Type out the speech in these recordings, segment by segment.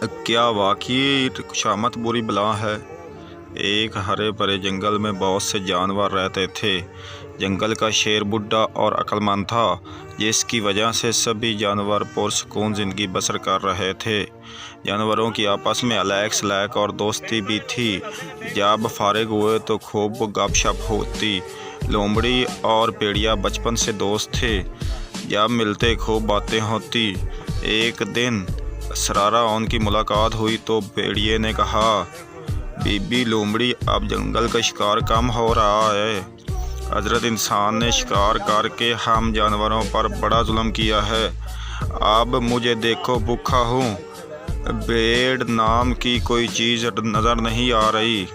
क्या वाकई खुशामद बुरी बला है। एक हरे भरे जंगल में बहुत से जानवर रहते थे। जंगल का शेर बुढ़ा और अक्लमंद था, जिसकी वजह से सभी जानवर पुरसुकून ज़िंदगी बसर कर रहे थे। जानवरों की आपस में अलैक सलैक और दोस्ती भी थी। जब फारिग हुए तो खूब गपशप होती। लोमड़ी और भेड़िया बचपन से दोस्त थे। जब मिलते खूब बातें होती। एक दिन सरारा उनकी मुलाकात हुई तो भेड़िए ने कहा, बीबी लोमड़ी, अब जंगल का शिकार कम हो रहा है। हजरत इंसान ने शिकार करके हम जानवरों पर बड़ा जुल्म किया है। अब मुझे देखो, भूखा हूँ। भेड़ नाम की कोई चीज़ नज़र नहीं आ रही।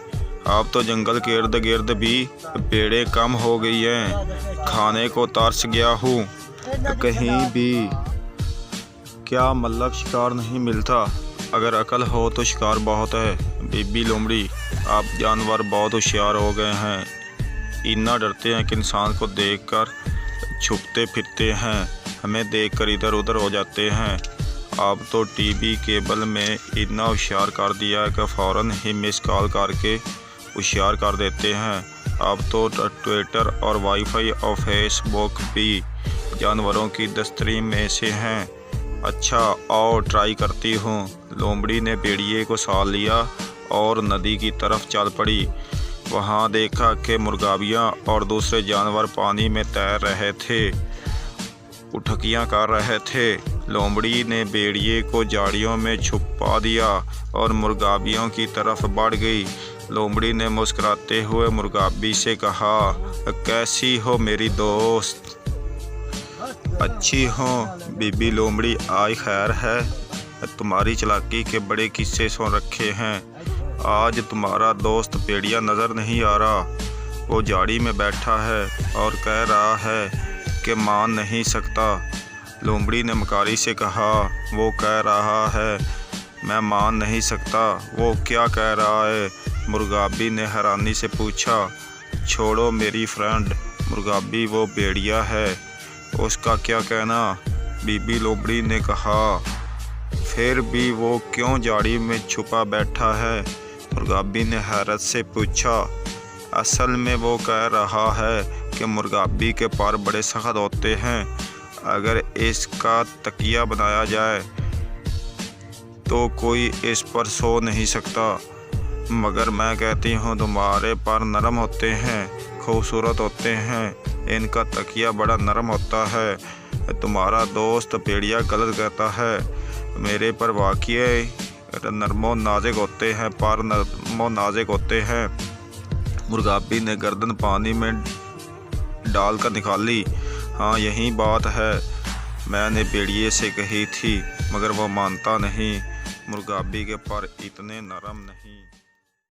अब तो जंगल के इर्द गिर्द भी भेड़ें कम हो गई हैं। खाने को तरस गया हूँ। कहीं भी क्या मतलब शिकार नहीं मिलता। अगर अकल हो तो शिकार बहुत है। बीबी लोमड़ी, आप जानवर बहुत होशियार हो गए हैं। इतना डरते हैं कि इंसान को देखकर छुपते फिरते हैं। हमें देखकर इधर उधर हो जाते हैं। आप तो टीवी केबल में इतना होशियार कर दिया है कि फ़ौरन ही मिस कॉल करके होशियार कर देते हैं। अब तो ट्विटर और वाईफाई और फेसबुक भी जानवरों की दस्तरी में से हैं। अच्छा, और ट्राई करती हूँ। लोमड़ी ने भेड़िए को साल लिया और नदी की तरफ चल पड़ी। वहाँ देखा कि मुर्गाबियाँ और दूसरे जानवर पानी में तैर रहे थे, उठकियाँ कर रहे थे। लोमड़ी ने भेड़िए को झाड़ियों में छुपा दिया और मुर्गाबियों की तरफ बढ़ गई। लोमड़ी ने मुस्कुराते हुए मुर्गाबी से कहा, कैसी हो मेरी दोस्त? अच्छी हूँ बीबी लोमड़ी, आई खैर है। तुम्हारी चालाकी के बड़े किस्से सुन रखे हैं। आज तुम्हारा दोस्त भेड़िया नज़र नहीं आ रहा। वो झाड़ी में बैठा है और कह रहा है कि मान नहीं सकता। लोमड़ी ने मकारी से कहा, वो कह रहा है मैं मान नहीं सकता। वो क्या कह रहा है? मुर्गाबी ने हैरानी से पूछा। छोड़ो मेरी फ्रेंड मुर्गाबी, वो भेड़िया है, उसका क्या कहना? बीबी लोमड़ी ने कहा। फिर भी वो क्यों झाड़ी में छुपा बैठा है? मुर्गाबी ने हैरत से पूछा। असल में वो कह रहा है कि मुर्गाबी के पर बड़े सख्त होते हैं। अगर इसका तकिया बनाया जाए तो कोई इस पर सो नहीं सकता। मगर मैं कहती हूँ तुम्हारे पर नरम होते हैं, खूबसूरत होते हैं। इनका तकिया बड़ा नरम होता है। तुम्हारा दोस्त भेड़िया गलत कहता है। मेरे पर वाकई नरमो नाजुक होते हैं, पर नरमो नाजुक होते हैं। मुर्गाबी ने गर्दन पानी में डाल कर निकाली। हाँ, यही बात है। मैंने भेड़िए से कही थी, मगर वो मानता नहीं। मुर्गाबी के पर इतने नरम नहीं।